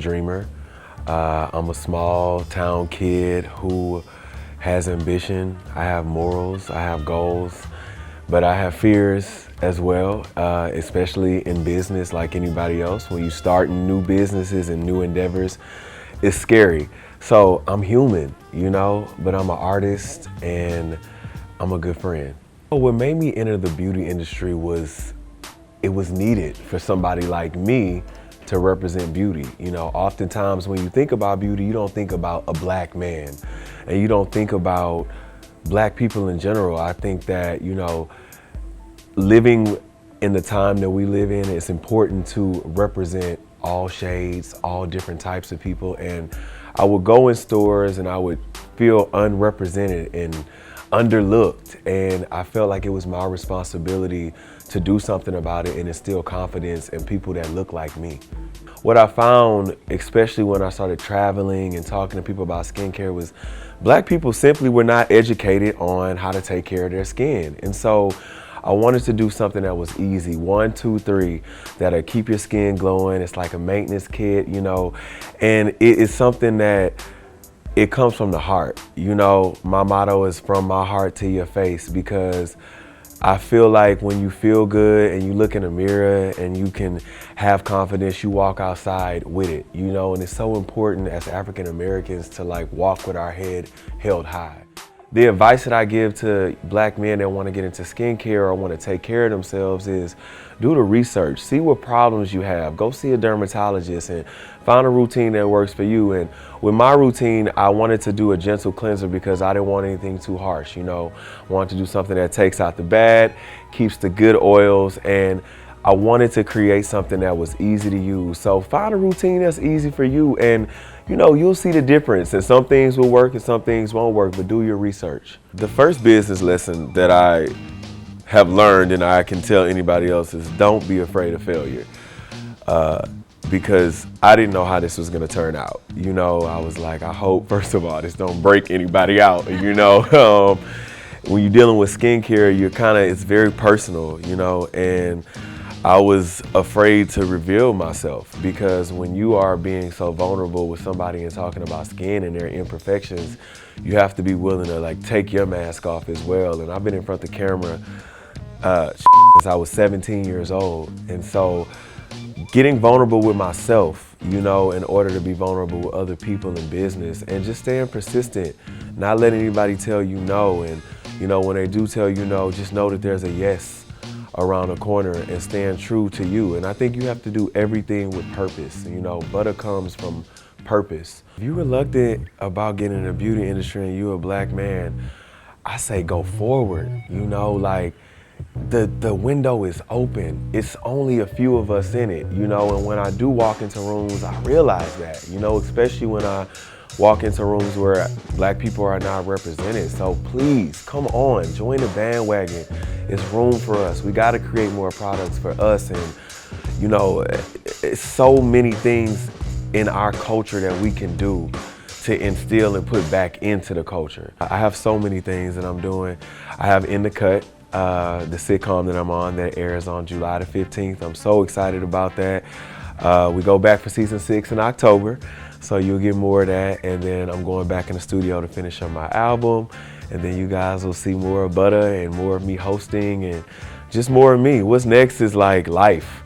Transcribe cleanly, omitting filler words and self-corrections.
dreamer. I'm a small town kid who has ambition. I have morals, I have goals, but I have fears as well, especially in business like anybody else. When you start new businesses and new endeavors, it's scary. So I'm human, you know, but I'm an artist and I'm a good friend. What made me enter the beauty industry was it was needed for somebody like me to represent beauty. You know, oftentimes when you think about beauty, you don't think about a black man and you don't think about black people in general. I think that, you know, living in the time that we live in, it's important to represent all shades, all different types of people. And I would go in stores and I would feel unrepresented and underlooked. And I felt like it was my responsibility to do something about it and instill confidence in people that look like me. What I found, especially when I started traveling and talking to people about skincare, was black people simply were not educated on how to take care of their skin. And so I wanted to do something that was easy, 1, 2, 3, that'll keep your skin glowing. It's like a maintenance kit, you know, and it is something that it comes from the heart. You know, my motto is from my heart to your face, because I feel like when you feel good and you look in the mirror and you can have confidence, you walk outside with it, you know, and it's so important as African Americans to like walk with our head held high. The advice that I give to black men that want to get into skincare or want to take care of themselves is do the research, see what problems you have, go see a dermatologist and find a routine that works for you. And with my routine, I wanted to do a gentle cleanser because I didn't want anything too harsh, you know. I wanted to do something that takes out the bad, keeps the good oils, and I wanted to create something that was easy to use. So find a routine that's easy for you, and you know, you'll see the difference. And some things will work and some things won't work, but do your research. The first business lesson that I have learned, and I can tell anybody else, is don't be afraid of failure. Because I didn't know how this was gonna turn out. You know, I was like, I hope, first of all, this don't break anybody out, you know. When you're dealing with skincare, it's very personal, you know, and I was afraid to reveal myself, because when you are being so vulnerable with somebody and talking about skin and their imperfections, you have to be willing to like take your mask off as well. And I've been in front of the camera since I was 17 years old. And so getting vulnerable with myself, you know, in order to be vulnerable with other people in business, and just staying persistent, not letting anybody tell you no. And, you know, when they do tell you no, just know that there's a yes around the corner, and stand true to you. And I think you have to do everything with purpose. You know, butter comes from purpose. If you're reluctant about getting in the beauty industry and you're a black man, I say go forward. You know, like the window is open. It's only a few of us in it, you know, and when I do walk into rooms, I realize that, you know, especially when I walk into rooms where black people are not represented. So please, come on, join the bandwagon. It's room for us. We gotta create more products for us. And you know, it's so many things in our culture that we can do to instill and put back into the culture. I have so many things that I'm doing. I have In the Cut, the sitcom that I'm on that airs on July the 15th. I'm so excited about that. We go back for season 6 in October. So you'll get more of that, and then I'm going back in the studio to finish up my album, and then you guys will see more of Buttah and more of me hosting and just more of me. What's next is like life.